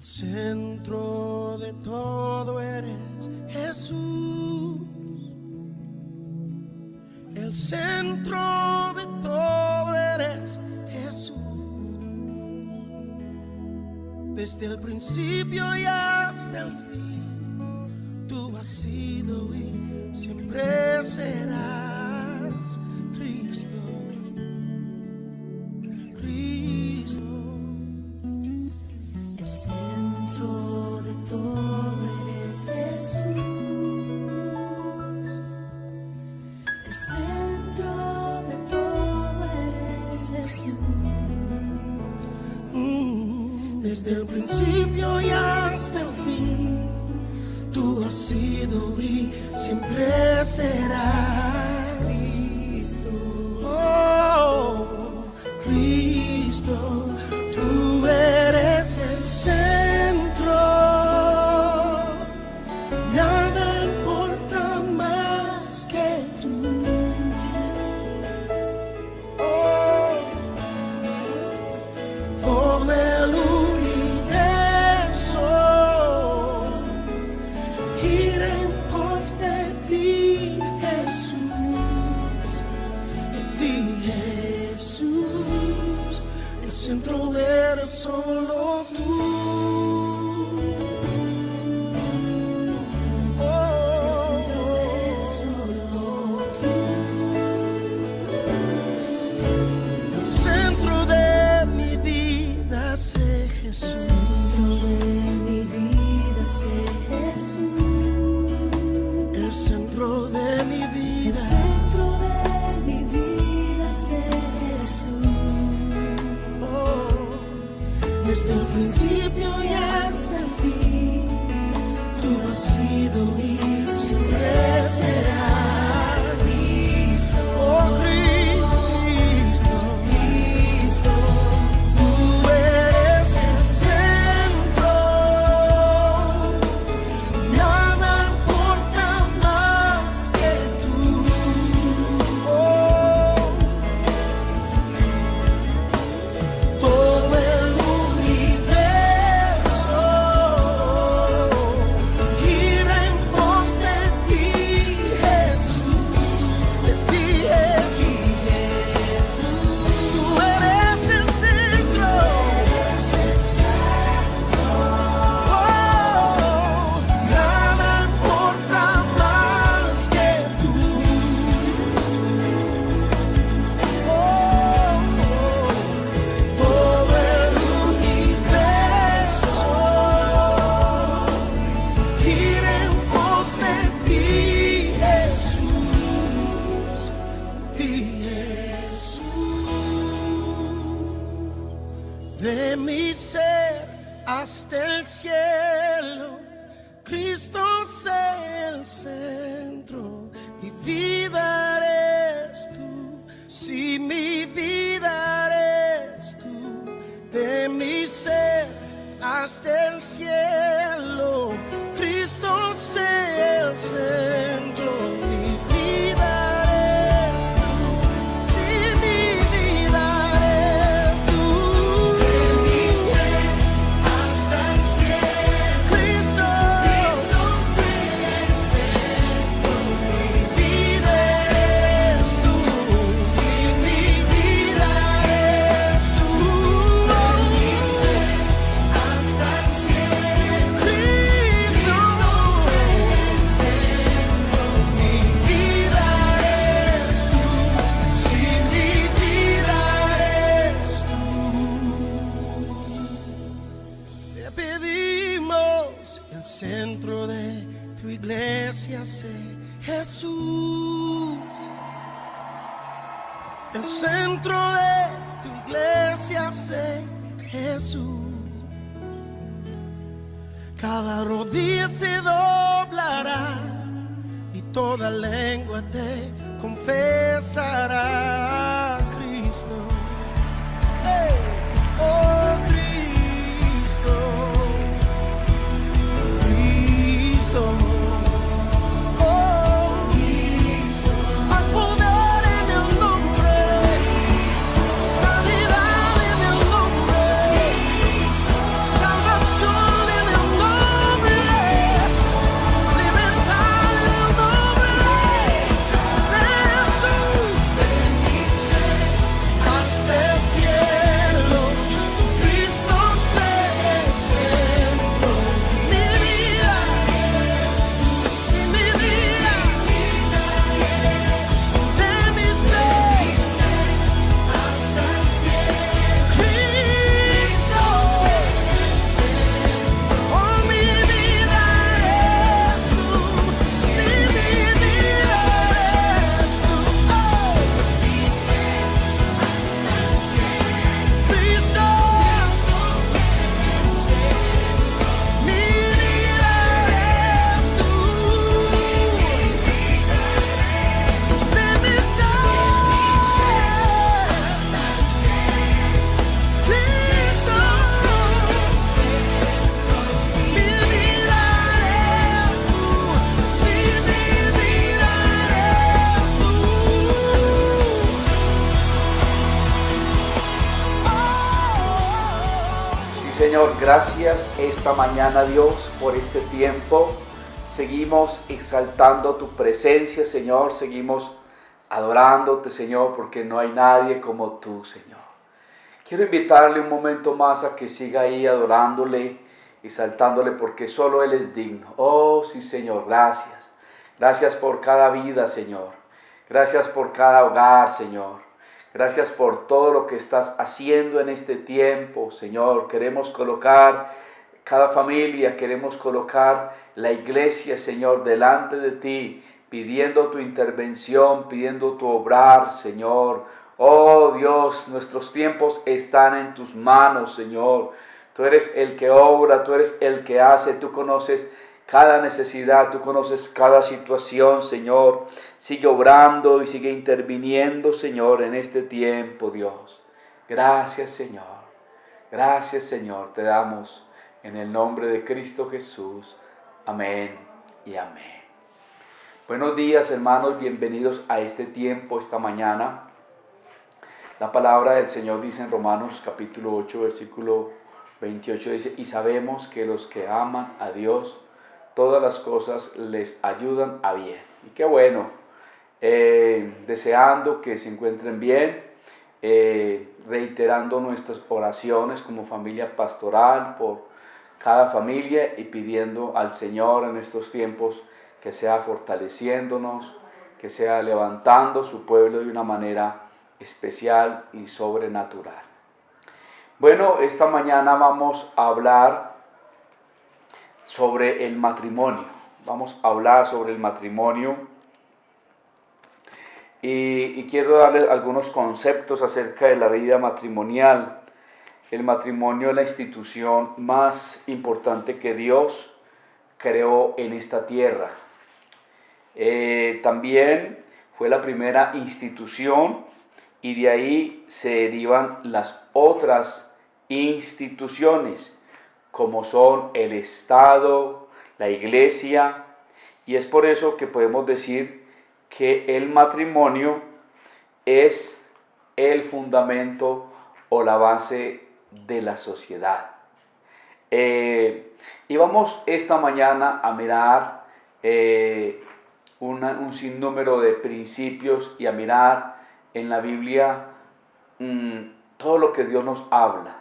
Centro de todo eres Jesús. El centro de todo eres Jesús. Desde el principio y hasta el fin, tú has sido y siempre serás Cristo. Cristo. El centro de todo eres Jesús. El centro de todo eres Jesús. Desde el principio y hasta el fin, tú has sido y siempre serás Cristo. Oh, Cristo, tú eres el centro. Nada importa más que tú. Oh, todo el universo gira en pos de ti, Jesús. De ti, Jesús. El centro eres solo tú. El centro de mi vida sé Jesús. El centro de mi vida. Desde el principio y hasta el fin, tú has sido y siempre serás Cristo. Oh, Cristo, Cristo, tú eres el centro. Nada importa más que tú. Oh, todo el gira en pos de ti, Jesús. De ti, Jesús. Tú eres el centro. Oh, nada importa más que tú. Oh, todo el universo gira en pos de ti, Jesús. Ti, Jesús. De mi ser hasta el cielo, Cristo es el centro. Mi vida eres tú. Si mi vida eres tú. De mi ser hasta el cielo, Cristo es el centro. Mi vida eres tú. Si mi vida eres tú. De mi ser hasta el cielo, Cristo es el centro. Mi vida eres tú. Si mi vida eres tú. De mi ser hasta el cielo, Cristo centro de tu iglesia sé Jesús. El centro de tu iglesia sé Jesús. Cada rodilla se doblará y toda lengua te confesará, Cristo. Hey, oh Cristo, Cristo. Oh, Cristo. Hay poder en el nombre, sanidad en el nombre, salvación. Señor, gracias esta mañana, Dios, por este tiempo. Seguimos exaltando tu presencia, Señor. Seguimos adorándote, Señor, porque no hay nadie como tú, Señor. Quiero invitarle un momento más a que siga ahí adorándole, exaltándole, porque solo Él es digno. Oh, sí, Señor, gracias. Gracias por cada vida, Señor. Gracias por cada hogar, Señor. Gracias por todo lo que estás haciendo en este tiempo, Señor. Queremos colocar cada familia, queremos colocar la iglesia, Señor, delante de ti, pidiendo tu intervención, pidiendo tu obrar, Señor. Oh Dios, nuestros tiempos están en tus manos, Señor. Tú eres el que obra, tú eres el que hace, tú conoces cada necesidad, tú conoces cada situación, Señor. Sigue obrando y sigue interviniendo, Señor, en este tiempo, Dios. Gracias, Señor. Gracias, Señor. Te damos en el nombre de Cristo Jesús. Amén y amén. Buenos días, hermanos. Bienvenidos a este tiempo, esta mañana. La palabra del Señor dice en Romanos capítulo 8, versículo 28, dice: y sabemos que los que aman a Dios, todas las cosas les ayudan a bien. Y qué bueno, deseando que se encuentren bien, reiterando nuestras oraciones como familia pastoral por cada familia y pidiendo al Señor en estos tiempos que sea fortaleciéndonos, que sea levantando su pueblo de una manera especial y sobrenatural. Bueno, esta mañana vamos a hablar sobre el matrimonio. Vamos a hablar sobre el matrimonio y quiero darles algunos conceptos acerca de la vida matrimonial. El matrimonio es la institución más importante que Dios creó en esta tierra. También fue la primera institución y de ahí se derivan las otras instituciones, como son el Estado, la Iglesia, y es por eso que podemos decir que el matrimonio es el fundamento o la base de la sociedad. Y vamos esta mañana a mirar un sinnúmero de principios y a mirar en la Biblia todo lo que Dios nos habla.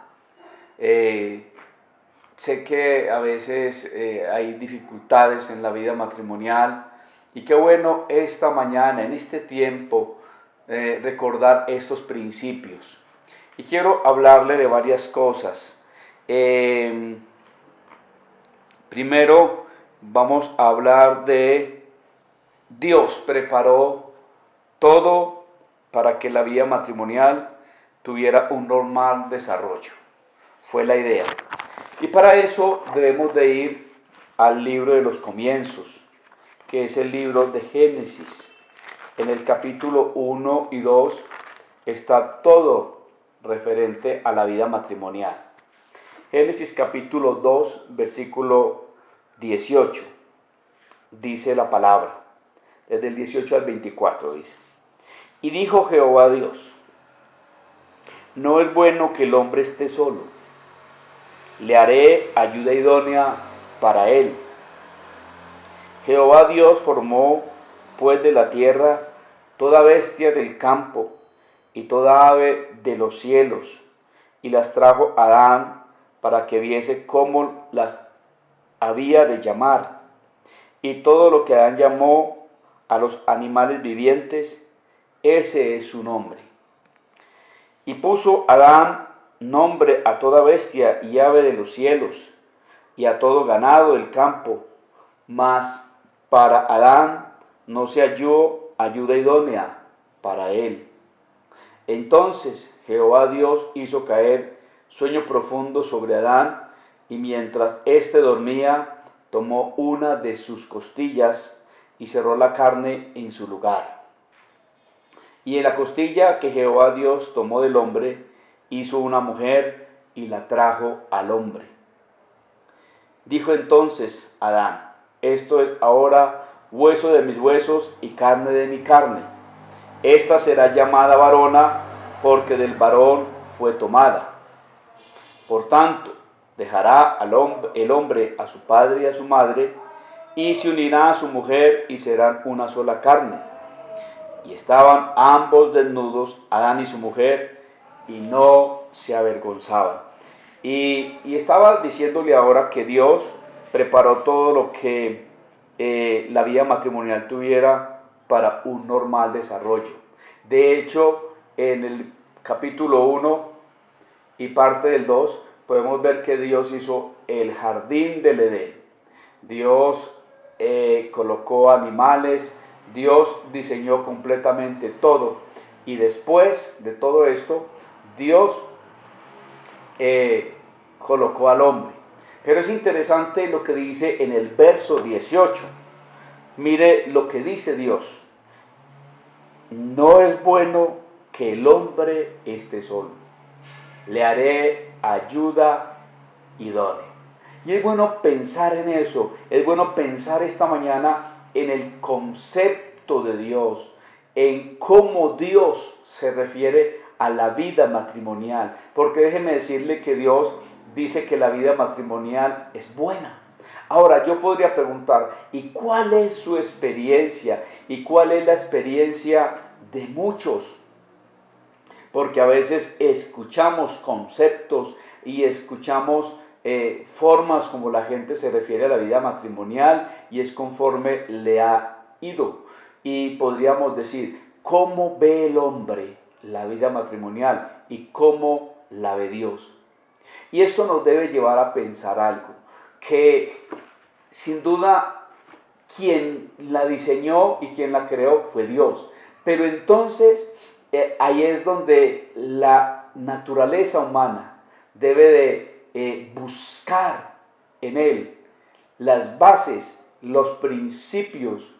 Sé que a veces hay dificultades en la vida matrimonial y qué bueno esta mañana, en este tiempo, recordar estos principios. Y quiero hablarle de varias cosas. Primero vamos a hablar de Dios preparó todo para que la vida matrimonial tuviera un normal desarrollo. Fue la idea. Y para eso debemos de ir al libro de los comienzos, que es el libro de Génesis. En el capítulo 1 y 2 está todo referente a la vida matrimonial. Génesis capítulo 2, versículo 18, dice la palabra, desde el 18 al 24 dice: y dijo Jehová Dios: no es bueno que el hombre esté solo, le haré ayuda idónea para él. Jehová Dios formó pues de la tierra toda bestia del campo y toda ave de los cielos, y las trajo a Adán para que viese cómo las había de llamar. Y todo lo que Adán llamó a los animales vivientes, ese es su nombre. Y puso Adán nombre a toda bestia y ave de los cielos, y a todo ganado del campo, mas para Adán no se halló ayuda idónea para él. Entonces Jehová Dios hizo caer sueño profundo sobre Adán, y mientras éste dormía, tomó una de sus costillas y cerró la carne en su lugar. Y en la costilla que Jehová Dios tomó del hombre, hizo una mujer y la trajo al hombre. Dijo entonces Adán: esto es ahora hueso de mis huesos y carne de mi carne. Esta será llamada varona, porque del varón fue tomada. Por tanto, Dejará el hombre a su padre y a su madre, y se unirá a su mujer, y serán una sola carne. Y estaban ambos desnudos, Adán y su mujer, y no se avergonzaban. Y estaba diciéndole ahora que Dios preparó todo lo que la vida matrimonial tuviera para un normal desarrollo. De hecho, en el capítulo 1 y parte del 2, podemos ver que Dios hizo el jardín del Edén. Dios colocó animales, Dios diseñó completamente todo. Y después de todo esto, Dios colocó al hombre. Pero es interesante lo que dice en el verso 18. Mire lo que dice Dios. No es bueno que el hombre esté solo. Le haré ayuda idónea. Y es bueno pensar en eso. Es bueno pensar esta mañana en el concepto de Dios, en cómo Dios se refiere a la vida matrimonial. Porque déjeme decirle que Dios dice que la vida matrimonial es buena. Ahora, yo podría preguntar, ¿y cuál es su experiencia? ¿Y cuál es la experiencia de muchos? Porque a veces escuchamos conceptos y escuchamos formas como la gente se refiere a la vida matrimonial y es conforme le ha ido. Y podríamos decir, ¿cómo ve el hombre la vida matrimonial y cómo la ve Dios? Y esto nos debe llevar a pensar algo, que sin duda quien la diseñó y quien la creó fue Dios. Pero entonces ahí es donde la naturaleza humana debe de buscar en él las bases, los principios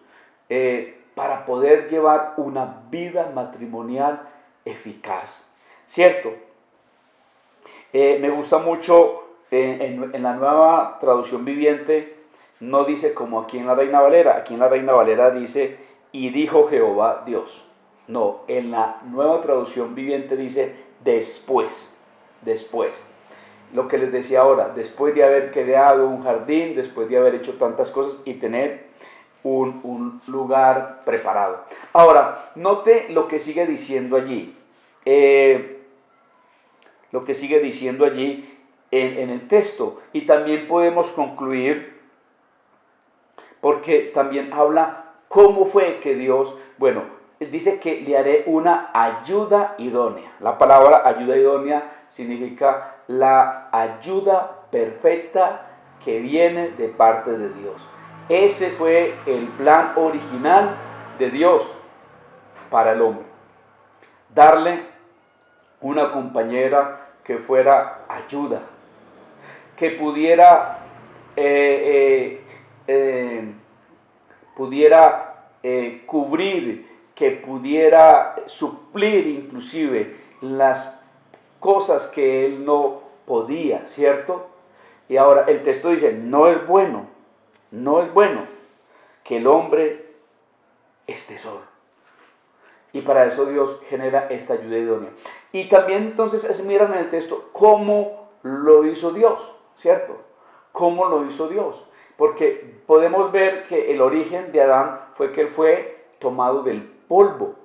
para poder llevar una vida matrimonial eficaz. ¿Cierto? Me gusta mucho en la nueva traducción viviente, no dice como aquí en la Reina Valera. Aquí en la Reina Valera dice, y dijo Jehová Dios. No, en la nueva traducción viviente dice, después. Lo que les decía ahora, después de haber creado un jardín, después de haber hecho tantas cosas y tener un lugar preparado. Ahora, note lo que sigue diciendo allí. Lo que sigue diciendo allí en el texto. Y también podemos concluir, porque también habla cómo fue que Dios, bueno, él dice que le haré una ayuda idónea. La palabra ayuda idónea significa la ayuda perfecta que viene de parte de Dios. Ese fue el plan original de Dios para el hombre. Darle una compañera que fuera ayuda, que pudiera cubrir, que pudiera suplir inclusive las cosas que él no podía, ¿cierto? Y ahora el texto dice, no es bueno que el hombre esté solo. Y para eso Dios genera esta ayuda idónea. Y también entonces miran en el texto cómo lo hizo Dios, ¿cierto? ¿Cómo lo hizo Dios? Porque podemos ver que el origen de Adán fue que él fue tomado del polvo,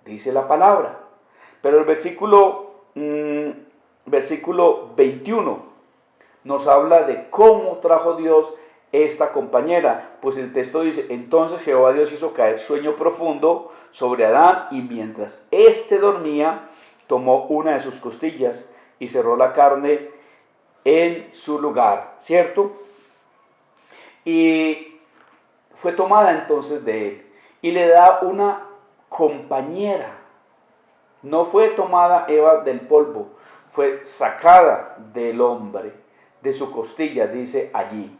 dice la palabra. Pero el versículo 21 nos habla de cómo trajo Dios esta compañera. Pues el texto dice, entonces Jehová Dios hizo caer sueño profundo sobre Adán, y mientras éste dormía, tomó una de sus costillas y cerró la carne en su lugar, ¿cierto? Y fue tomada entonces de él y le da una compañera. No fue tomada Eva del polvo, fue sacada del hombre, de su costilla, dice allí.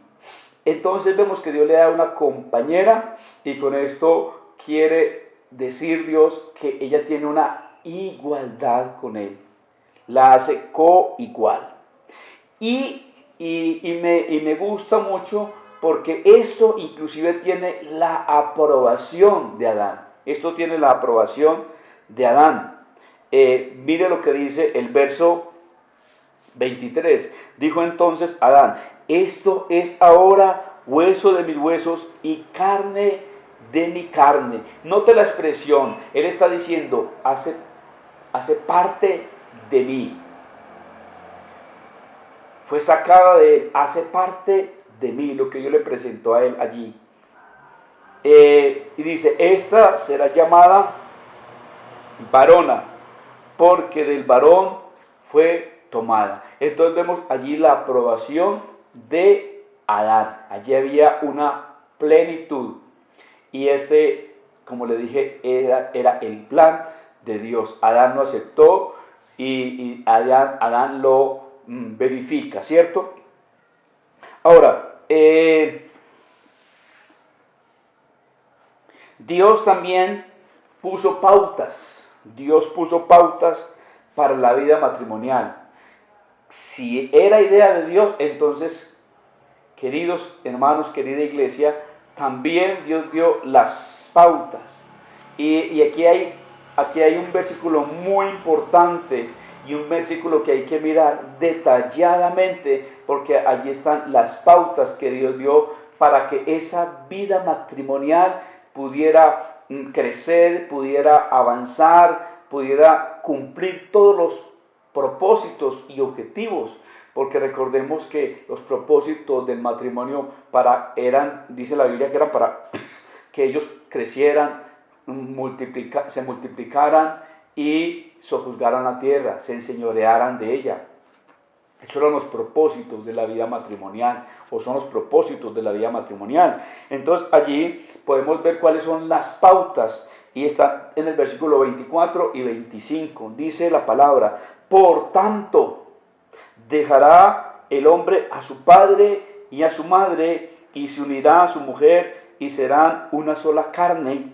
Entonces vemos que Dios le da una compañera, y con esto quiere decir Dios que ella tiene una igualdad con él, la hace coigual. Y me gusta mucho porque esto inclusive tiene la aprobación de Adán. Esto tiene la aprobación de Adán. Mire lo que dice el verso 23. Dijo entonces Adán: esto es ahora hueso de mis huesos y carne de mi carne. Note la expresión, él está diciendo, hace parte de mí. Fue sacada de él, hace parte de mí, lo que yo le presentó a él allí. Y dice, esta será llamada varona, porque del varón fue tomada. Entonces vemos allí la aprobación de Adán. Allí había una plenitud. Y como le dije, era el plan de Dios. Adán lo aceptó y Adán lo verifica, ¿cierto? Ahora, Dios también puso pautas. Dios puso pautas para la vida matrimonial. Si era idea de Dios, entonces, queridos hermanos, querida iglesia, también Dios dio las pautas. Y aquí hay un versículo muy importante y un versículo que hay que mirar detalladamente, porque allí están las pautas que Dios dio para que esa vida matrimonial pudiera crecer, pudiera avanzar, pudiera cumplir todos los propósitos y objetivos, porque recordemos que los propósitos del matrimonio dice la Biblia que eran para que ellos crecieran, se multiplicaran y sojuzgaran la tierra, se enseñorearan de ella. Esos eran los propósitos de la vida matrimonial, o son los propósitos de la vida matrimonial. Entonces allí podemos ver cuáles son las pautas, y están en el versículo 24 y 25. Dice la palabra: por tanto, dejará el hombre a su padre y a su madre, y se unirá a su mujer, y serán una sola carne.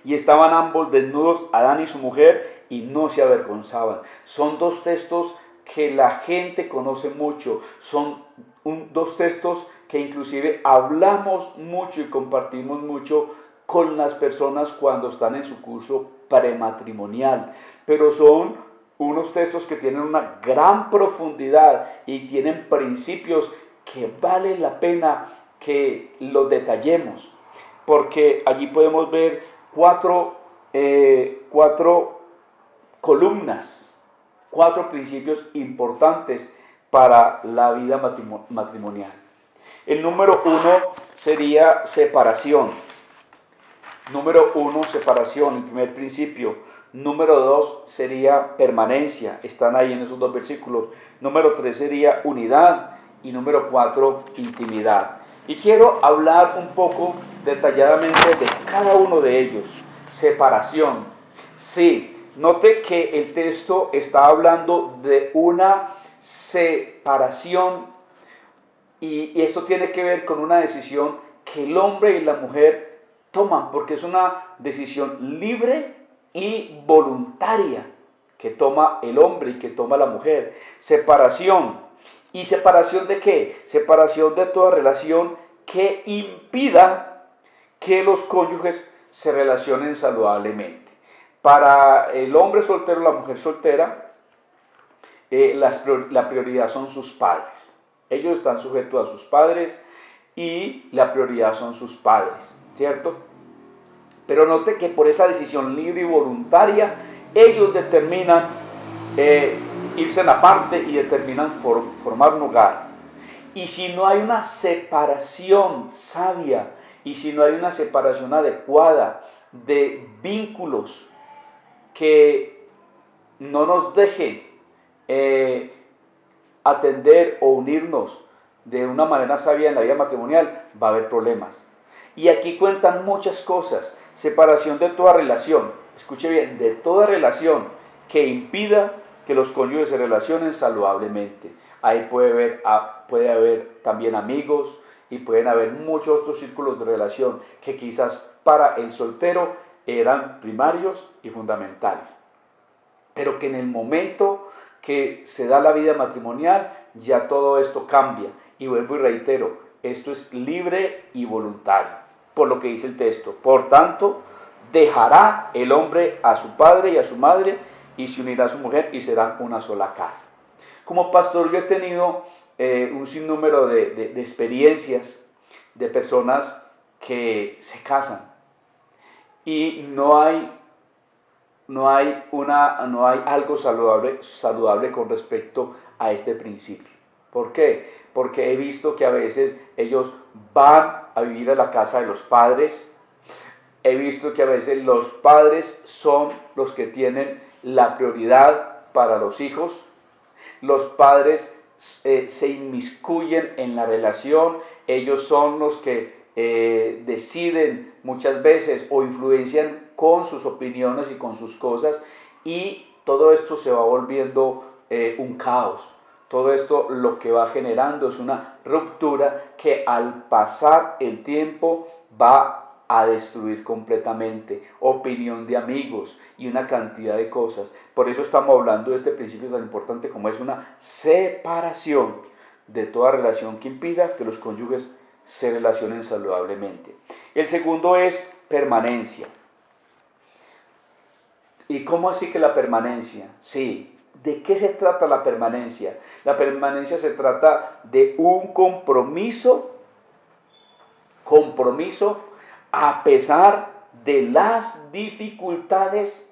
Y estaban ambos desnudos, Adán y su mujer, y no se avergonzaban. Son dos textos que la gente conoce mucho. Son dos textos que inclusive hablamos mucho y compartimos mucho con las personas cuando están en su curso prematrimonial. Pero son unos textos que tienen una gran profundidad y tienen principios que vale la pena que los detallemos, porque allí podemos ver cuatro columnas, cuatro principios importantes para la vida matrimonial. El número 1 sería separación. Número 1, separación, el primer principio. Número 2 sería permanencia, están ahí en esos dos versículos. Número 3 sería unidad y número 4, intimidad. Y quiero hablar un poco detalladamente de cada uno de ellos. Separación. Sí, note que el texto está hablando de una separación, y esto tiene que ver con una decisión que el hombre y la mujer toman, porque es una decisión libre y voluntaria que toma el hombre y que toma la mujer. Separación. ¿Y separación de qué? Separación de toda relación que impida que los cónyuges se relacionen saludablemente. Para el hombre soltero o la mujer soltera, la prioridad son sus padres. Ellos están sujetos a sus padres y la prioridad son sus padres, ¿cierto? Pero note que por esa decisión libre y voluntaria, ellos determinan irse aparte y determinan formar un hogar. Y si no hay una separación sabia, y si no hay una separación adecuada de vínculos que no nos dejen atender o unirnos de una manera sabia en la vida matrimonial, va a haber problemas. Y aquí cuentan muchas cosas. Separación de toda relación, escuche bien, de toda relación que impida que los cónyuges se relacionen saludablemente. Ahí puede haber también amigos, y pueden haber muchos otros círculos de relación que quizás para el soltero eran primarios y fundamentales, pero que en el momento que se da la vida matrimonial ya todo esto cambia. Y vuelvo y reitero, esto es libre y voluntario, por lo que dice el texto. Por tanto, dejará el hombre a su padre y a su madre, y se unirá a su mujer, y serán una sola carne. Como pastor yo he tenido un sinnúmero de experiencias de personas que se casan y no hay algo saludable con respecto a este principio. ¿Por qué? Porque he visto que a veces ellos van a vivir a la casa de los padres. He visto que a veces los padres son los que tienen la prioridad para los hijos. Los padres se inmiscuyen en la relación. Ellos son los que deciden muchas veces o influencian con sus opiniones y con sus cosas, y todo esto se va volviendo un caos. Todo esto lo que va generando es una ruptura que al pasar el tiempo va a destruir completamente opinión de amigos y una cantidad de cosas. Por eso estamos hablando de este principio tan importante como es una separación de toda relación que impida que los cónyuges se relacionen saludablemente. El segundo es permanencia. ¿Y cómo así que la permanencia? Sí, ¿de qué se trata la permanencia? La permanencia se trata de un compromiso a pesar de las dificultades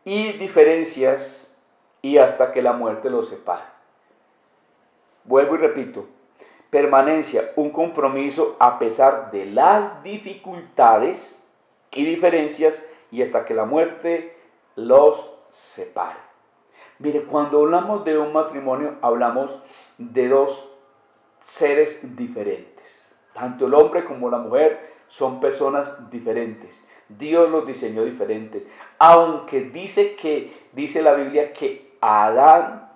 y diferencias y hasta que la muerte los separe. Vuelvo y repito, permanencia, un compromiso a pesar de las dificultades y diferencias y hasta que la muerte los separe. Mire, cuando hablamos de un matrimonio, hablamos de dos seres diferentes. Tanto el hombre como la mujer son personas diferentes. Dios los diseñó diferentes. Aunque dice la Biblia que Adán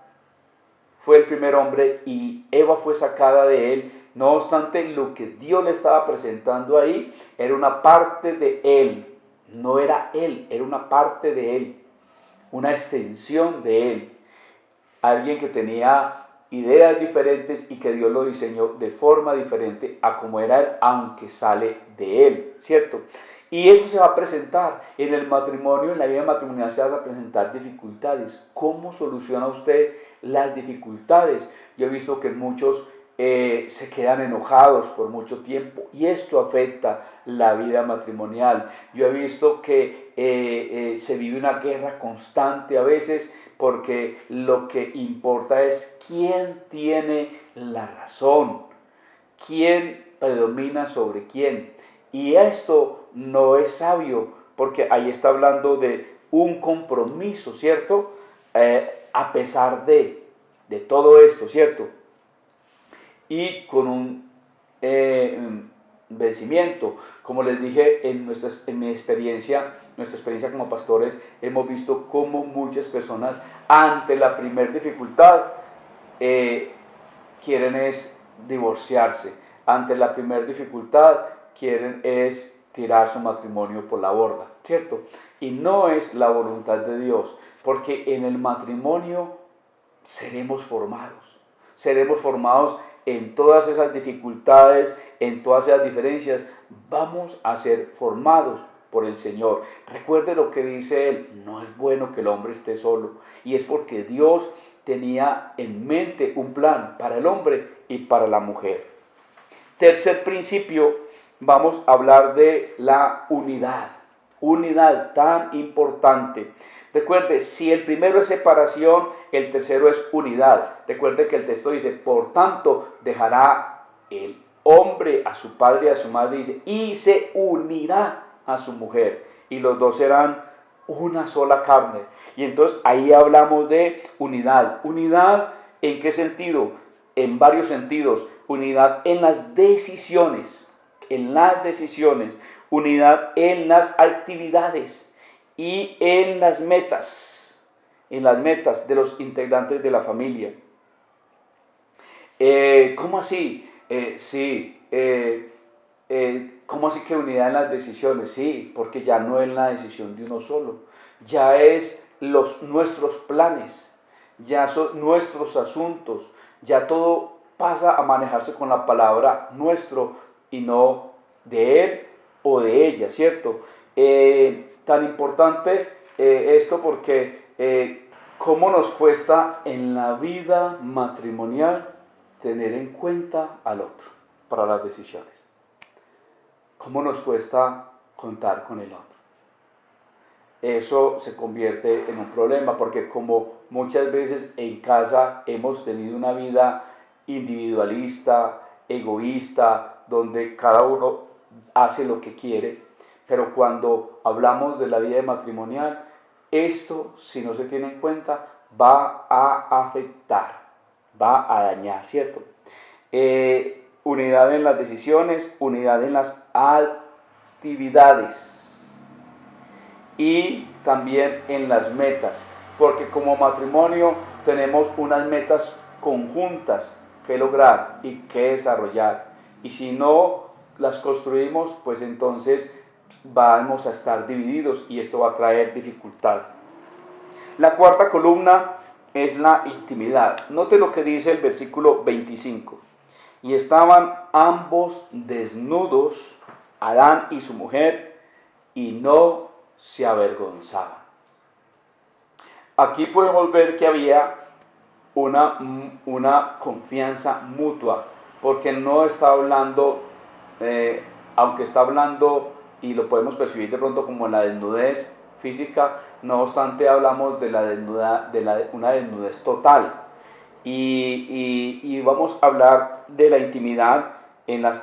fue el primer hombre y Eva fue sacada de él, no obstante, lo que Dios le estaba presentando ahí era una parte de él. No era él, era una parte de él, una extensión de él. Alguien que tenía ideas diferentes y que Dios lo diseñó de forma diferente a como era él, aunque sale de él, ¿cierto? Y eso se va a presentar en el matrimonio, en la vida matrimonial se van a presentar dificultades. ¿Cómo soluciona usted las dificultades? Yo he visto que muchos se quedan enojados por mucho tiempo y esto afecta la vida matrimonial. Yo he visto que se vive una guerra constante a veces porque lo que importa es quién tiene la razón, quién predomina sobre quién. Y esto no es sabio porque ahí está hablando de un compromiso, ¿cierto? A pesar de todo esto, ¿cierto? Y con un vencimiento. Como les dije, en nuestra experiencia como pastores, hemos visto cómo muchas personas ante la primera dificultad quieren es divorciarse. Ante la primera dificultad quieren es tirar su matrimonio por la borda, ¿cierto? Y no es la voluntad de Dios, porque en el matrimonio seremos formados en todas esas dificultades, en todas esas diferencias, vamos a ser formados por el Señor. Recuerde lo que dice Él, no es bueno que el hombre esté solo, y es porque Dios tenía en mente un plan para el hombre y para la mujer. Tercer principio, vamos a hablar de la unidad tan importante. Recuerde, si el primero es separación, el tercero es unidad. Recuerde que el texto dice, por tanto, dejará el hombre a su padre y a su madre, dice, y se unirá a su mujer, y los dos serán una sola carne. Y entonces ahí hablamos de unidad. ¿Unidad en qué sentido? En varios sentidos. Unidad en las decisiones, unidad en las actividades y en las metas de los integrantes de la familia. ¿Cómo así? ¿Cómo así que unidad en las decisiones? Sí, porque ya no es la decisión de uno solo, ya es nuestros planes, ya son nuestros asuntos, ya todo pasa a manejarse con la palabra nuestro y no de él o de ella, ¿cierto? Tan importante esto porque ¿Cómo nos cuesta en la vida matrimonial tener en cuenta al otro para las decisiones? ¿Cómo nos cuesta contar con el otro? Eso se convierte en un problema porque como muchas veces en casa hemos tenido una vida individualista, egoísta, donde cada uno hace lo que quiere, pero cuando hablamos de la vida matrimonial, esto, si no se tiene en cuenta, va a afectar, va a dañar, ¿cierto? Unidad en las decisiones, unidad en las actividades y también en las metas, porque como matrimonio tenemos unas metas conjuntas que lograr y que desarrollar, y si no las construimos, pues entonces vamos a estar divididos y esto va a traer dificultades. La cuarta columna es la intimidad. Note lo que dice el versículo 25. Y estaban ambos desnudos, Adán y su mujer, y no se avergonzaban. Aquí podemos ver que había una confianza mutua, porque no está hablando, aunque está hablando y lo podemos percibir de pronto como la desnudez física, no obstante hablamos de una desnudez total. Y vamos a hablar de la intimidad en el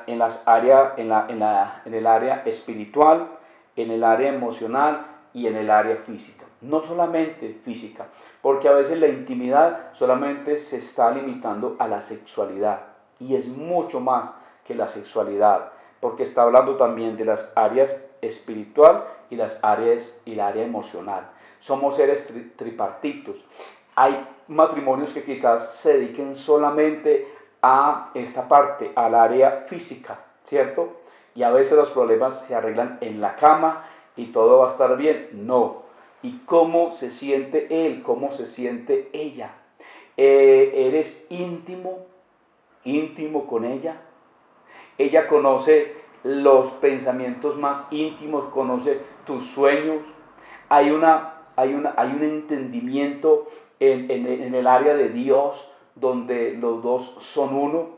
área espiritual, en el área emocional y en el área física. No solamente física, porque a veces la intimidad solamente se está limitando a la sexualidad y es mucho más que la sexualidad, porque está hablando también de las áreas espiritual y la área emocional. Somos seres tripartitos. Hay matrimonios que quizás se dediquen solamente a esta parte, al área física, ¿cierto? Y a veces los problemas se arreglan en la cama y todo va a estar bien. No. ¿Y cómo se siente él? ¿Cómo se siente ella? ¿Eres íntimo con ella? Ella conoce los pensamientos más íntimos, conoce tus sueños. Hay un entendimiento en el área de Dios, donde los dos son uno.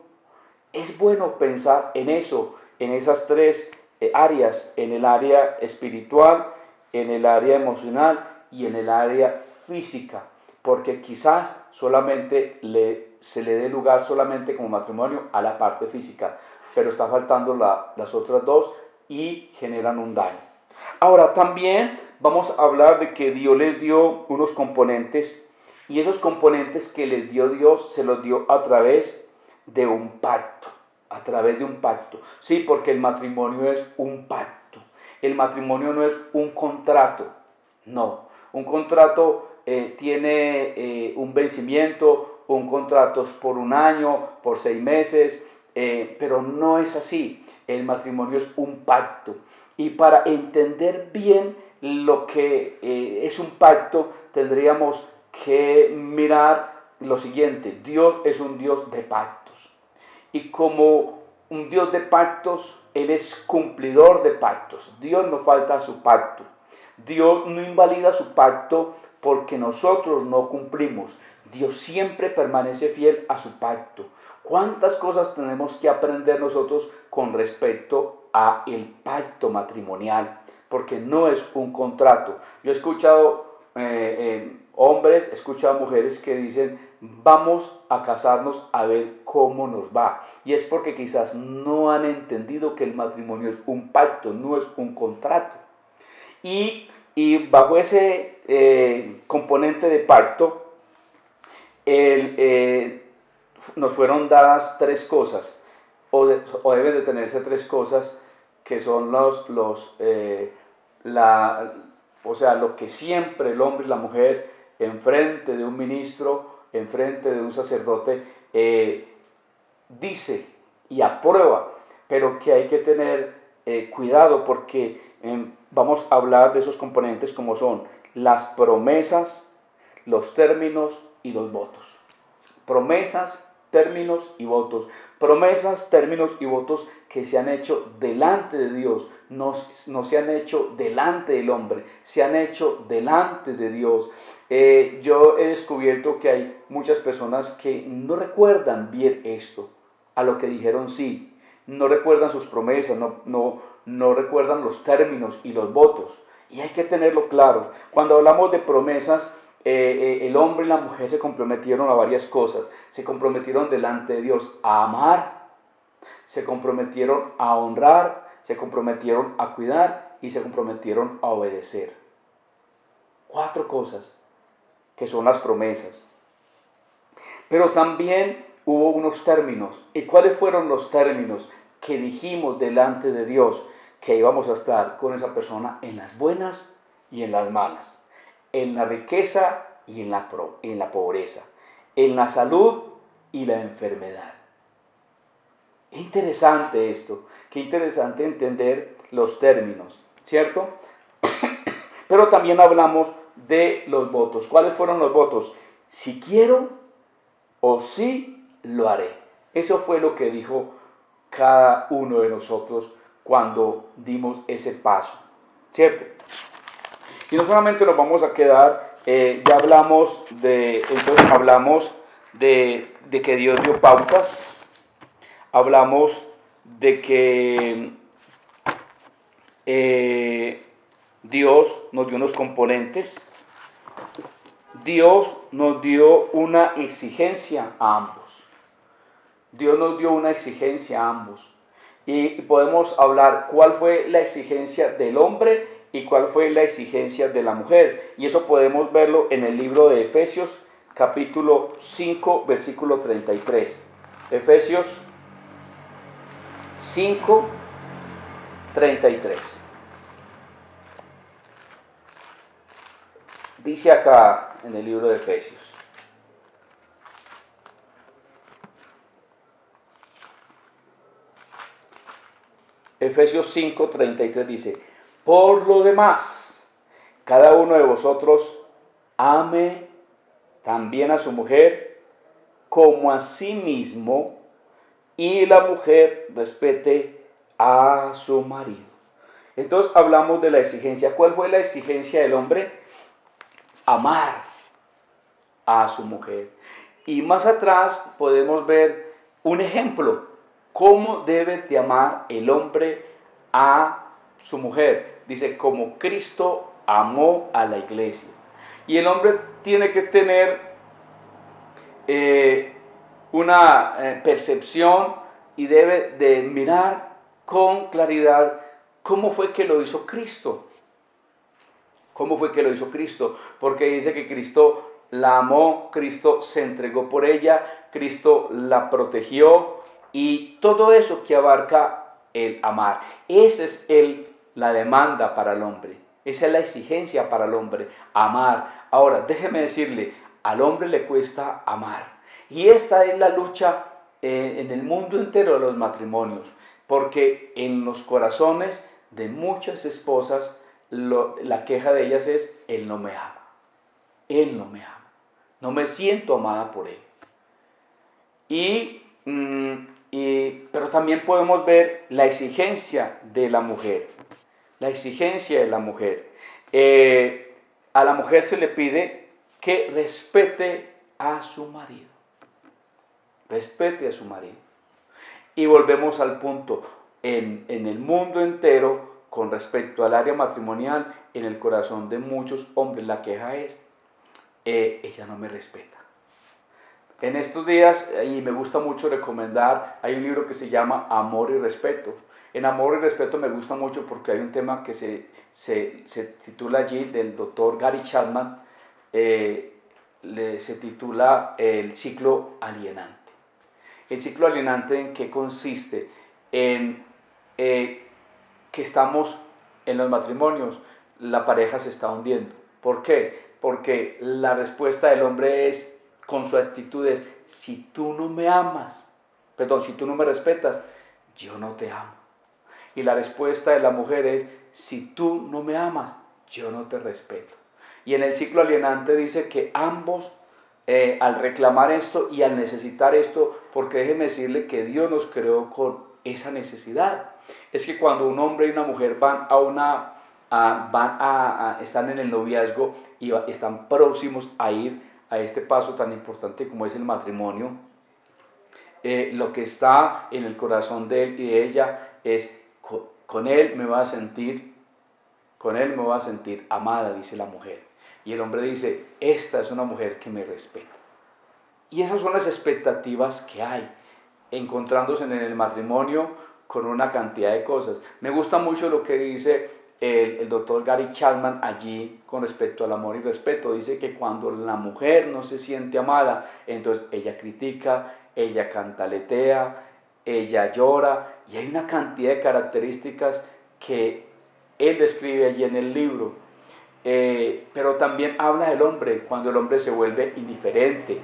Es bueno pensar en eso, en esas tres áreas, en el área espiritual, en el área emocional y en el área física, porque quizás solamente se le dé lugar solamente como matrimonio a la parte física, pero está faltando las otras dos y generan un daño. Ahora también vamos a hablar de que Dios les dio unos componentes, y esos componentes que les dio Dios se los dio a través de un pacto. A través de un pacto. Sí, porque el matrimonio es un pacto. El matrimonio no es un contrato. No. Un contrato tiene un vencimiento, un contrato es por un año, por 6 meses, pero no es así. El matrimonio es un pacto. Y para entender bien lo que es un pacto, tendríamos que mirar lo siguiente. Dios es un Dios de pactos. Y como un Dios de pactos, Él es cumplidor de pactos. Dios no falta a su pacto. Dios no invalida su pacto porque nosotros no cumplimos. Dios siempre permanece fiel a su pacto. ¿Cuántas cosas tenemos que aprender nosotros con respecto a el pacto matrimonial? Porque no es un contrato. Yo he escuchado hombres, he escuchado mujeres que dicen, vamos a casarnos a ver cómo nos va. Y es porque quizás no han entendido que el matrimonio es un pacto, no es un contrato. Y bajo ese componente de pacto, nos fueron dadas 3 cosas, o deben de tenerse 3 cosas, que son lo que siempre el hombre y la mujer, enfrente de un ministro, enfrente de un sacerdote, dice y aprueba, pero que hay que tener cuidado porque vamos a hablar de esos componentes como son las promesas, los términos y los votos. Promesas, términos y votos. Promesas, términos y votos que se han hecho delante de Dios, no se han hecho delante del hombre, se han hecho delante de Dios. Yo he descubierto que hay muchas personas que no recuerdan bien esto, a lo que dijeron sí, no recuerdan sus promesas, no recuerdan los términos y los votos. Y hay que tenerlo claro. Cuando hablamos de promesas, el hombre y la mujer se comprometieron a varias cosas. Se comprometieron delante de Dios a amar, se comprometieron a honrar, se comprometieron a cuidar y se comprometieron a obedecer. 4 cosas que son las promesas. Pero también hubo unos términos. ¿Y cuáles fueron los términos que dijimos delante de Dios? Que íbamos a estar con esa persona en las buenas y en las malas, en la riqueza y en la pobreza, en la salud y la enfermedad. Es interesante esto, qué interesante entender los términos, ¿cierto? Pero también hablamos de los votos. ¿Cuáles fueron los votos? Si quiero o sí lo haré. Eso fue lo que dijo cada uno de nosotros cuando dimos ese paso, ¿cierto? Y no solamente nos vamos a quedar, ya hablamos de que Dios dio pautas, hablamos de que Dios nos dio unos componentes, Dios nos dio una exigencia a ambos. Dios nos dio una exigencia a ambos. Y podemos hablar cuál fue la exigencia del hombre y cuál fue la exigencia de la mujer. Y eso podemos verlo en el libro de Efesios, capítulo 5, versículo 33. Efesios 5, 33. Dice acá en el libro de Efesios: Efesios 5, 33 dice: por lo demás, cada uno de vosotros ame también a su mujer como a sí mismo, y la mujer respete a su marido. Entonces hablamos de la exigencia. ¿Cuál fue la exigencia del hombre? Amar a su mujer. Y más atrás podemos ver un ejemplo. ¿Cómo debe de amar el hombre a su mujer? Dice, como Cristo amó a la iglesia. Y el hombre tiene que tener una percepción y debe de mirar con claridad cómo fue que lo hizo Cristo. ¿Cómo fue que lo hizo Cristo? Porque dice que Cristo la amó, Cristo se entregó por ella, Cristo la protegió y todo eso que abarca el amar. Esa es la demanda para el hombre, esa es la exigencia para el hombre, amar. Ahora, déjeme decirle, al hombre le cuesta amar. Y esta es la lucha en el mundo entero de los matrimonios, porque en los corazones de muchas esposas la queja de ellas es: él no me ama, él no me ama, no me siento amada por él. Pero también podemos ver la exigencia de la mujer, la exigencia de la mujer. A la mujer se le pide que respete a su marido, respete a su marido. Y volvemos al punto, en el mundo entero, con respecto al área matrimonial, en el corazón de muchos hombres la queja es: ella no me respeta. En estos días, y me gusta mucho recomendar, hay un libro que se llama Amor y Respeto. En Amor y Respeto me gusta mucho porque hay un tema que se titula allí, del doctor Gary Chapman, se titula El ciclo alienante. El ciclo alienante, ¿en qué consiste? En que estamos en los matrimonios, la pareja se está hundiendo. ¿Por qué? Porque la respuesta del hombre es, con su actitud es: si tú no me amas, si tú no me respetas, yo no te amo. Y la respuesta de la mujer es: si tú no me amas, yo no te respeto. Y en el ciclo alienante dice que ambos, al reclamar esto y al necesitar esto, porque déjeme decirle que Dios nos creó con esa necesidad. Es que cuando un hombre y una mujer van a están en el noviazgo y están próximos a ir a este paso tan importante como es el matrimonio, lo que está en el corazón de él y de ella es, con él me va a sentir amada, dice la mujer. Y el hombre dice, esta es una mujer que me respeta. Y esas son las expectativas que hay, encontrándose en el matrimonio con una cantidad de cosas. Me gusta mucho lo que dice el doctor Gary Chapman allí con respecto al amor y respeto. Dice que cuando la mujer no se siente amada, entonces ella critica, ella cantaletea, ella llora, y hay una cantidad de características que él describe allí en el libro. Pero también habla del hombre, cuando el hombre se vuelve indiferente,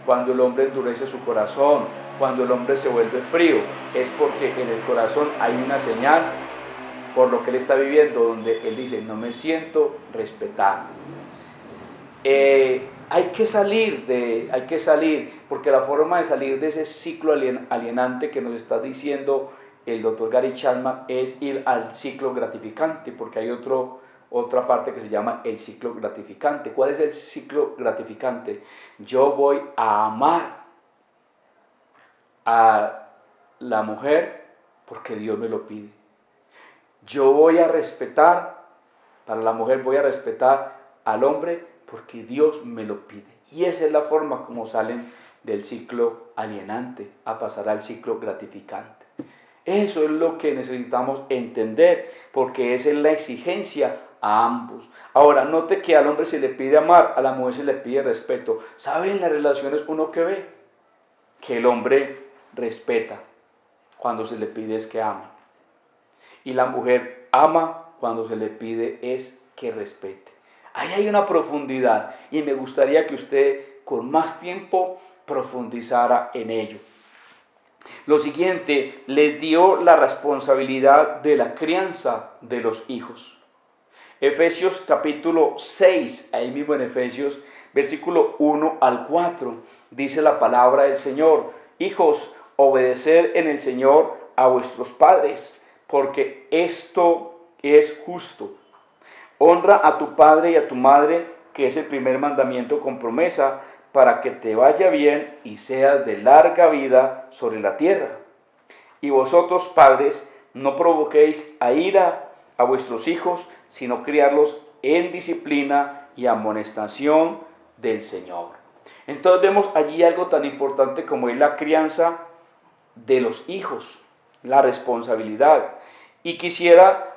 cuando el hombre endurece su corazón, cuando el hombre se vuelve frío, es porque en el corazón hay una señal por lo que él está viviendo, donde él dice, no me siento respetado. Hay que salir, porque la forma de salir de ese ciclo alienante que nos está diciendo el doctor Gary Chapman es ir al ciclo gratificante, porque hay otra parte que se llama el ciclo gratificante. ¿Cuál es el ciclo gratificante? Yo voy a amar a la mujer porque Dios me lo pide. Yo voy a respetar, para la mujer voy a respetar al hombre porque Dios me lo pide. Y esa es la forma como salen del ciclo alienante a pasar al ciclo gratificante. Eso es lo que necesitamos entender, porque esa es la exigencia a ambos. Ahora, note que al hombre se le pide amar, a la mujer se le pide respeto. ¿Sabe en las relaciones uno que ve? Que el hombre respeta cuando se le pide es que ama. Y la mujer ama cuando se le pide es que respete. Ahí hay una profundidad y me gustaría que usted con más tiempo profundizara en ello. Lo siguiente, le dio la responsabilidad de la crianza de los hijos. Efesios capítulo 6, ahí mismo en Efesios, versículo 1 al 4, dice la palabra del Señor: hijos, obedeced en el Señor a vuestros padres, porque esto es justo. Honra a tu padre y a tu madre, que es el primer mandamiento con promesa, para que te vaya bien y seas de larga vida sobre la tierra. Y vosotros, padres, no provoquéis a ira a vuestros hijos, sino criarlos en disciplina y amonestación del Señor. Entonces vemos allí algo tan importante como es la crianza de los hijos, la responsabilidad. Y quisiera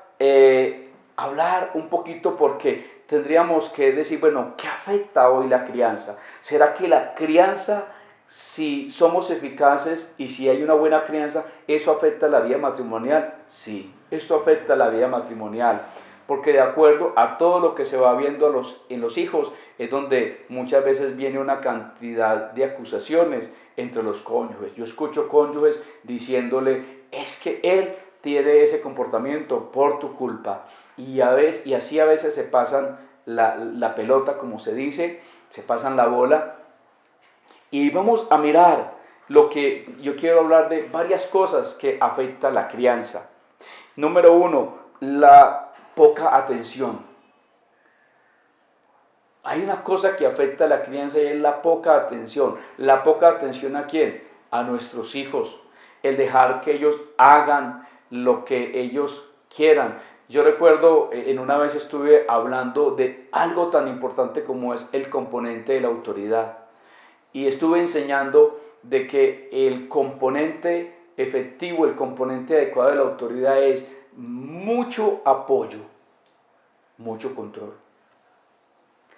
hablar un poquito, porque tendríamos que decir, bueno, ¿qué afecta hoy la crianza? ¿Será que la crianza, si somos eficaces y si hay una buena crianza, eso afecta la vida matrimonial? Sí, esto afecta la vida matrimonial, porque de acuerdo a todo lo que se va viendo en los hijos, es donde muchas veces viene una cantidad de acusaciones entre los cónyuges. Yo escucho cónyuges diciéndole, es que él tiene ese comportamiento por tu culpa. Y así a veces se pasan la pelota, como se dice, se pasan la bola. Y vamos a mirar lo que yo quiero hablar de varias cosas que afectan la crianza. Número 1, la poca atención. Hay una cosa que afecta a la crianza y es la poca atención. ¿La poca atención a quién? A nuestros hijos. El dejar que ellos hagan lo que ellos quieran. Yo recuerdo, en una vez estuve hablando de algo tan importante como es el componente de la autoridad. Y estuve enseñando de que el componente efectivo, el componente adecuado de la autoridad es mucho apoyo, mucho control.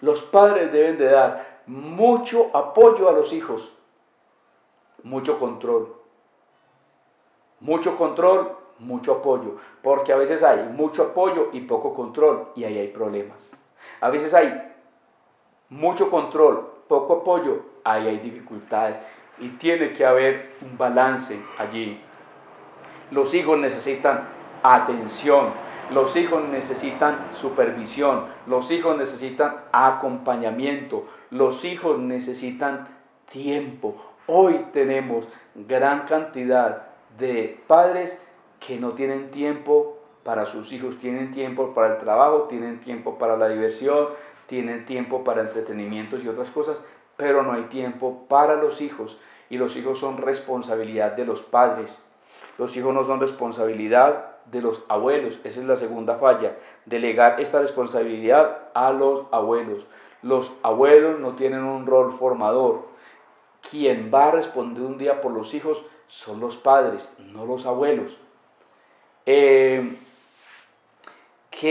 Los padres deben de dar mucho apoyo a los hijos, mucho control. Mucho control, mucho apoyo, porque a veces hay mucho apoyo y poco control, y ahí hay problemas. A veces hay mucho control, poco apoyo, ahí hay dificultades, y tiene que haber un balance allí. Los hijos necesitan atención, los hijos necesitan supervisión, los hijos necesitan acompañamiento, los hijos necesitan tiempo. Hoy tenemos gran cantidad de padres que no tienen tiempo para sus hijos. Tienen tiempo para el trabajo, tienen tiempo para la diversión, tienen tiempo para entretenimientos y otras cosas, pero no hay tiempo para los hijos. Y los hijos son responsabilidad de los padres. Los hijos no son responsabilidad de los abuelos. Esa es la segunda falla. Delegar esta responsabilidad a los abuelos. Los abuelos no tienen un rol formador. Quien va a responder un día por los hijos son los padres, no los abuelos. ¿Qué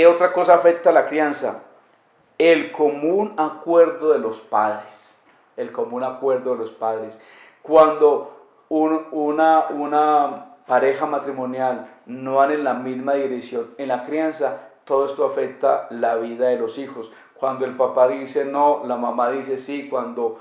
otra cosa afecta a la crianza? El común acuerdo de los padres. El común acuerdo de los padres. Cuando una pareja matrimonial no van en la misma dirección en la crianza, todo esto afecta la vida de los hijos. Cuando el papá dice no, la mamá dice sí, cuando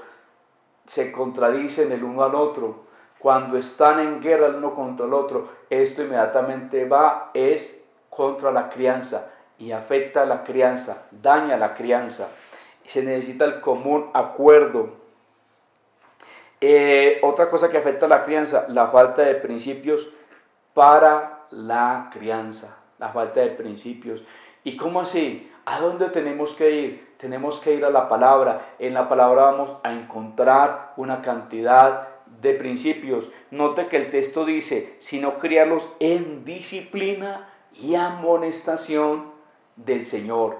se contradicen el uno al otro, cuando están en guerra el uno contra el otro, esto inmediatamente es contra la crianza y afecta a la crianza, daña a la crianza. Se necesita el común acuerdo. Otra cosa que afecta a la crianza, la falta de principios para la crianza, la falta de principios. ¿Y cómo así? ¿A dónde tenemos que ir? Tenemos que ir a la palabra. En la palabra vamos a encontrar una cantidad de principios. Note que el texto dice, sino criarlos en disciplina y amonestación del Señor.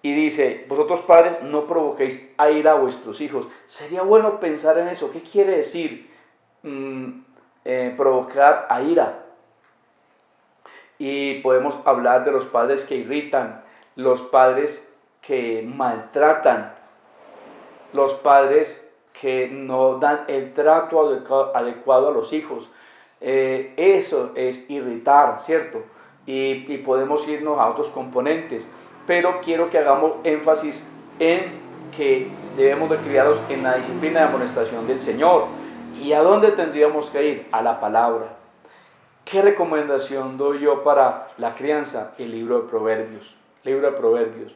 Y dice, vosotros padres no provoquéis a ira a vuestros hijos. Sería bueno pensar en eso. ¿Qué quiere decir provocar a ira? Y podemos hablar de los padres que irritan, los padres que maltratan, los padres que no dan el trato adecuado a los hijos. Eso es irritar, ¿cierto? Y podemos irnos a otros componentes, pero quiero que hagamos énfasis en que debemos de criarlos en la disciplina de amonestación del Señor. ¿Y a dónde tendríamos que ir? A la palabra. ¿Qué recomendación doy yo para la crianza? El libro de Proverbios. Libro de Proverbios.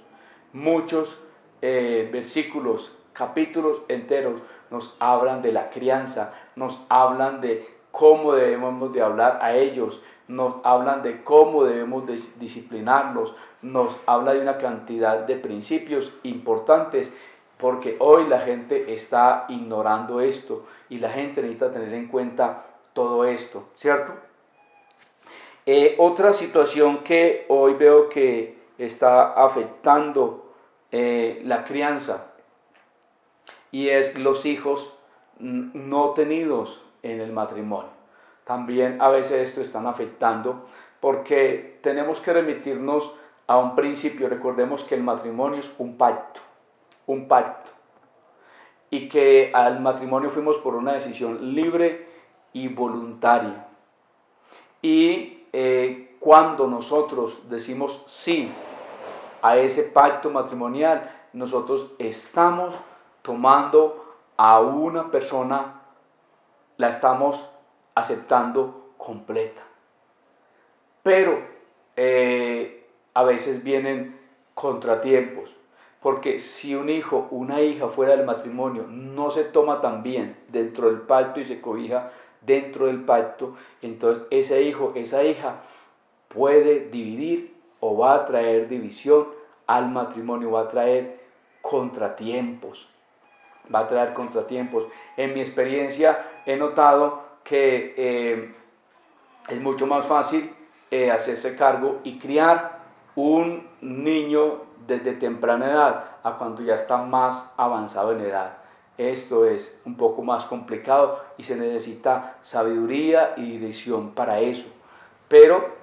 Muchos versículos, capítulos enteros nos hablan de la crianza, nos hablan de cómo debemos de hablar a ellos, nos hablan de cómo debemos de disciplinarlos, nos habla de una cantidad de principios importantes, porque hoy la gente está ignorando esto y la gente necesita tener en cuenta todo esto, ¿cierto? Otra situación que hoy veo que está afectando la crianza y es los hijos no tenidos en el matrimonio. También a veces esto están afectando porque tenemos que remitirnos a un principio. Recordemos que el matrimonio es un pacto, y que al matrimonio fuimos por una decisión libre y voluntaria. Y cuando nosotros decimos sí a ese pacto matrimonial, nosotros estamos tomando a una persona, la estamos aceptando completa. Pero a veces vienen contratiempos, porque si un hijo, una hija fuera del matrimonio no se toma tan bien dentro del pacto y se cobija dentro del pacto, entonces ese hijo, esa hija puede dividir o va a traer división al matrimonio, va a traer contratiempos. En mi experiencia he notado que es mucho más fácil hacerse cargo y criar un niño desde temprana edad a cuando ya está más avanzado en edad. Esto es un poco más complicado y se necesita sabiduría y dirección para eso. Pero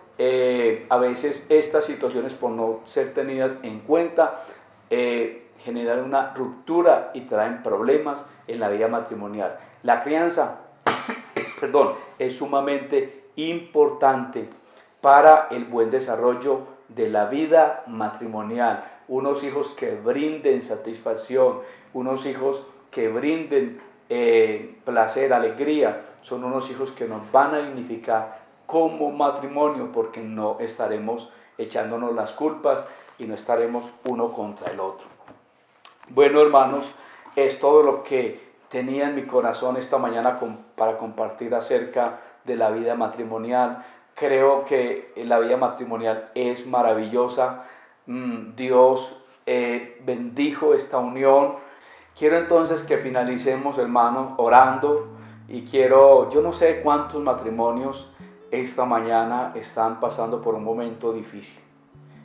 a veces estas situaciones, por no ser tenidas en cuenta, generan una ruptura y traen problemas en la vida matrimonial. La crianza es sumamente importante para el buen desarrollo de la vida matrimonial. Unos hijos que brinden satisfacción, unos hijos que brinden placer, alegría, son unos hijos que nos van a dignificar como matrimonio, porque no estaremos echándonos las culpas y no estaremos uno contra el otro. Bueno, hermanos, es todo lo que tenía en mi corazón esta mañana para compartir acerca de la vida matrimonial. Creo que la vida matrimonial es maravillosa. Dios bendijo esta unión. Quiero entonces que finalicemos, hermanos, orando. Y yo no sé cuántos matrimonios esta mañana están pasando por un momento difícil.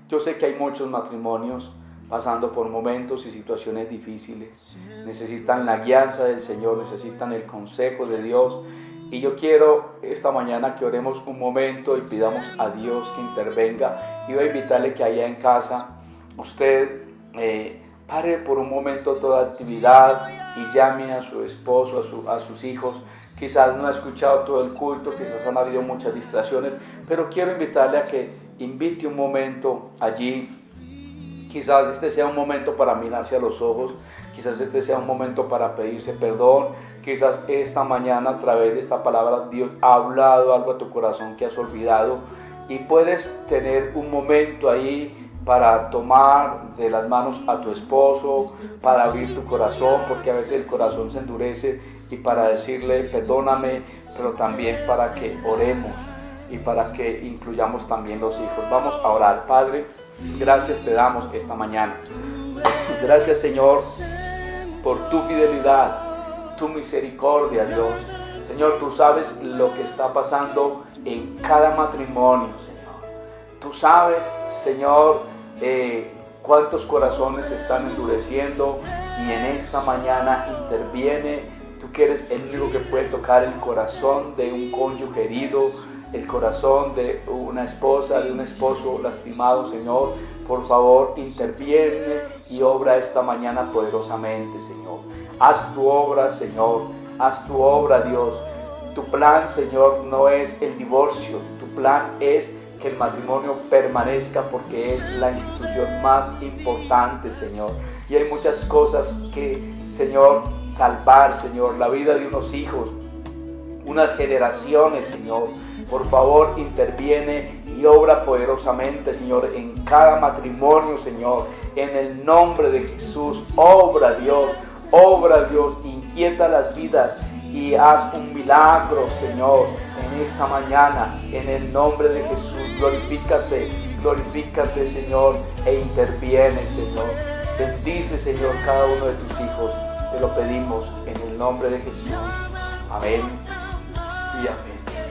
Yo sé que hay muchos matrimonios pasando por momentos y situaciones difíciles. Necesitan la guianza del Señor, necesitan el consejo de Dios. Y yo quiero esta mañana que oremos un momento y pidamos a Dios que intervenga. Y voy a invitarle que allá en casa usted pare por un momento toda actividad y llame a su esposo, a sus hijos. Quizás no ha escuchado todo el culto, quizás han habido muchas distracciones, pero quiero invitarle a que invite un momento allí. Quizás este sea un momento para mirarse a los ojos, quizás este sea un momento para pedirse perdón, quizás esta mañana a través de esta palabra Dios ha hablado algo a tu corazón que has olvidado y puedes tener un momento ahí para tomar de las manos a tu esposo, para abrir tu corazón, porque a veces el corazón se endurece, y para decirle perdóname, pero también para que oremos y para que incluyamos también los hijos. Vamos a orar. Padre, gracias te damos esta mañana. Gracias, Señor, por tu fidelidad, tu misericordia, Dios. Señor, tú sabes lo que está pasando en cada matrimonio, Señor. Tú sabes, Señor, cuántos corazones se están endureciendo, y en esta mañana interviene. Tú que eres el único que puede tocar el corazón de un cónyuge herido, el corazón de una esposa, de un esposo lastimado, Señor. Por favor, interviene y obra esta mañana poderosamente, Señor. Haz tu obra, Señor. Haz tu obra, Dios. Tu plan, Señor, no es el divorcio. Tu plan es que el matrimonio permanezca, porque es la institución más importante, Señor. Y hay muchas cosas que, Señor, salvar, Señor, la vida de unos hijos, unas generaciones, Señor. Por favor, interviene y obra poderosamente, Señor, en cada matrimonio, Señor. En el nombre de Jesús, obra, Dios, inquieta las vidas y haz un milagro, Señor, en esta mañana. En el nombre de Jesús, glorifícate, Señor, e interviene, Señor. Bendice, Señor, cada uno de tus hijos. Te lo pedimos en el nombre de Jesús. Amén y amén.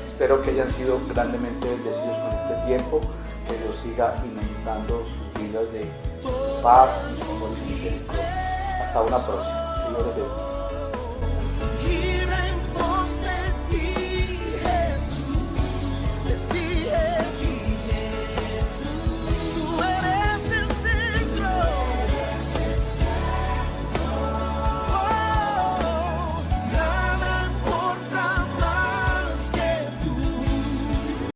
Espero que hayan sido grandemente bendecidos con este tiempo. Que Dios siga inundando sus vidas de paz y su amor y su misericordia. Hasta una próxima. Señor, les bendiga.